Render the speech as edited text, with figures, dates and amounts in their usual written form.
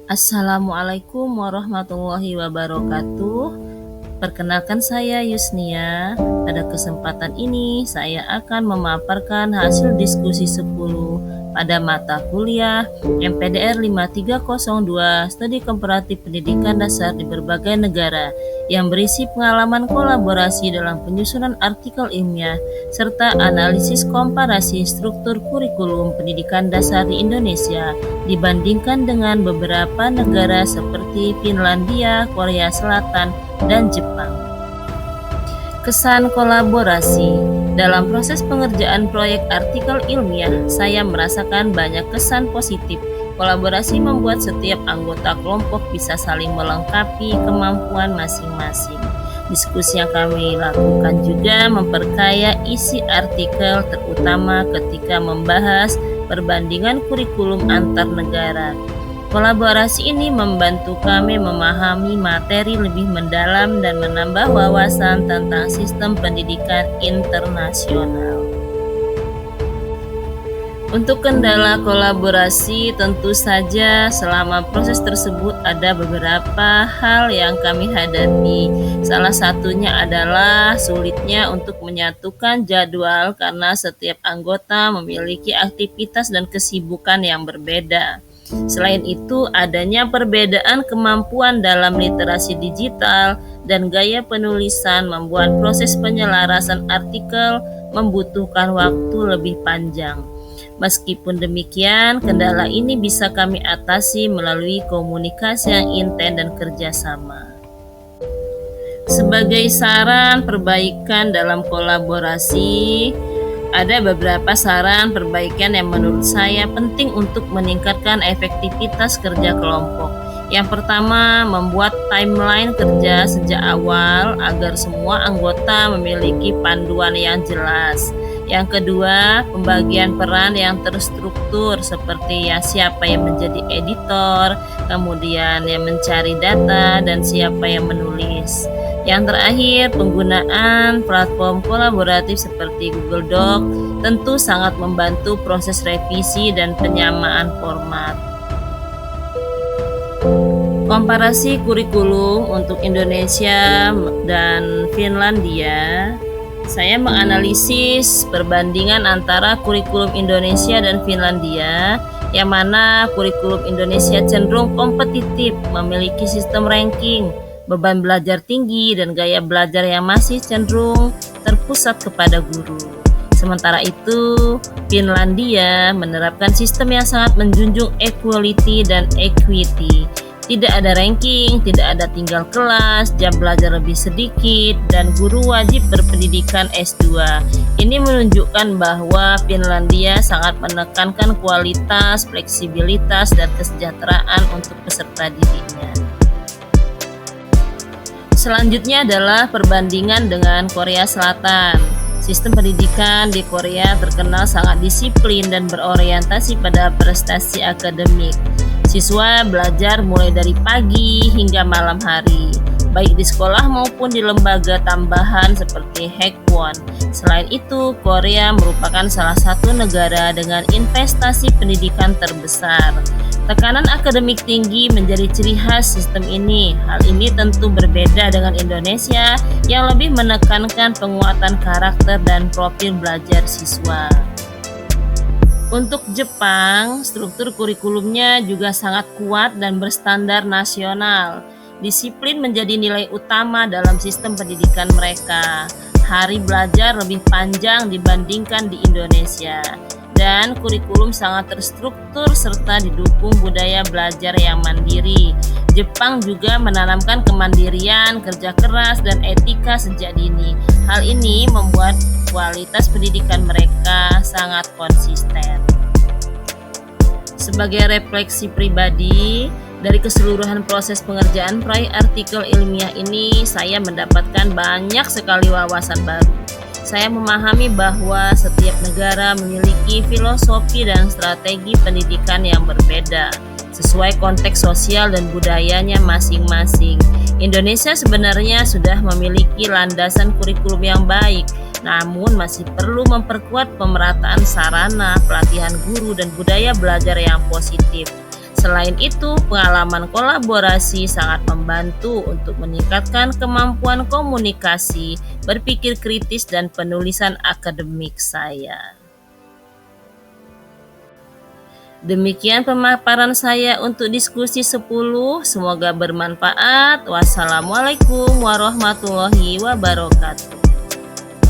Assalamualaikum warahmatullahi wabarakatuh. Perkenalkan saya Yusnia. Pada kesempatan ini saya akan memaparkan hasil diskusi 10 pada mata kuliah MPDR 5302 Studi Komparatif Pendidikan Dasar di berbagai negara yang berisi pengalaman kolaborasi dalam penyusunan artikel ilmiah serta analisis komparasi struktur kurikulum pendidikan dasar di Indonesia dibandingkan dengan beberapa negara seperti Finlandia, Korea Selatan, dan Jepang. Kesan kolaborasi. Dalam proses pengerjaan proyek artikel ilmiah, saya merasakan banyak kesan positif. Kolaborasi membuat setiap anggota kelompok bisa saling melengkapi kemampuan masing-masing. Diskusi yang kami lakukan juga memperkaya isi artikel, terutama ketika membahas perbandingan kurikulum antar negara. Kolaborasi ini membantu kami memahami materi lebih mendalam dan menambah wawasan tentang sistem pendidikan internasional. Untuk kendala kolaborasi, tentu saja selama proses tersebut ada beberapa hal yang kami hadapi. Salah satunya adalah sulitnya untuk menyatukan jadwal karena setiap anggota memiliki aktivitas dan kesibukan yang berbeda. Selain itu, adanya perbedaan kemampuan dalam literasi digital dan gaya penulisan membuat proses penyelarasan artikel membutuhkan waktu lebih panjang. Meskipun demikian, kendala ini bisa kami atasi melalui komunikasi yang intens dan kerjasama. Sebagai saran perbaikan dalam kolaborasi, ada beberapa saran perbaikan yang menurut saya penting untuk meningkatkan efektivitas kerja kelompok. Yang pertama, membuat timeline kerja sejak awal agar semua anggota memiliki panduan yang jelas. Yang kedua, pembagian peran yang terstruktur seperti siapa yang menjadi editor, kemudian yang mencari data, dan siapa yang menulis. Yang terakhir, penggunaan platform kolaboratif seperti Google Doc tentu sangat membantu proses revisi dan penyamaan format. Komparasi kurikulum untuk Indonesia dan Finlandia. Saya menganalisis perbandingan antara kurikulum Indonesia dan Finlandia, yang mana kurikulum Indonesia cenderung kompetitif, memiliki sistem ranking, beban belajar tinggi, dan gaya belajar yang masih cenderung terpusat kepada guru. Sementara itu, Finlandia menerapkan sistem yang sangat menjunjung equality dan equity. Tidak ada ranking, tidak ada tinggal kelas, jam belajar lebih sedikit, dan guru wajib berpendidikan S2. Ini menunjukkan bahwa Finlandia sangat menekankan kualitas, fleksibilitas, dan kesejahteraan untuk peserta didiknya. Selanjutnya adalah perbandingan dengan Korea Selatan. Sistem pendidikan di Korea terkenal sangat disiplin dan berorientasi pada prestasi akademik. Siswa belajar mulai dari pagi hingga malam hari, baik di sekolah maupun di lembaga tambahan seperti Hagwon. Selain itu, Korea merupakan salah satu negara dengan investasi pendidikan terbesar. Tekanan akademik tinggi menjadi ciri khas sistem ini. Hal ini tentu berbeda dengan Indonesia yang lebih menekankan penguatan karakter dan profil belajar siswa. Untuk Jepang, struktur kurikulumnya juga sangat kuat dan berstandar nasional. Disiplin menjadi nilai utama dalam sistem pendidikan mereka. Hari belajar lebih panjang dibandingkan di Indonesia. Dan kurikulum sangat terstruktur serta didukung budaya belajar yang mandiri. Jepang juga menanamkan kemandirian, kerja keras, dan etika sejak dini. Hal ini membuat kualitas pendidikan mereka sangat konsisten. Sebagai refleksi pribadi, dari keseluruhan proses pengerjaan proyek artikel ilmiah ini, saya mendapatkan banyak sekali wawasan baru. Saya memahami bahwa setiap negara memiliki filosofi dan strategi pendidikan yang berbeda, sesuai konteks sosial dan budayanya masing-masing. Indonesia sebenarnya sudah memiliki landasan kurikulum yang baik, namun masih perlu memperkuat pemerataan sarana, pelatihan guru, dan budaya belajar yang positif. Selain itu, pengalaman kolaborasi sangat membantu untuk meningkatkan kemampuan komunikasi, berpikir kritis, dan penulisan akademik saya. Demikian pemaparan saya untuk diskusi 10. Semoga bermanfaat. Wassalamualaikum warahmatullahi wabarakatuh.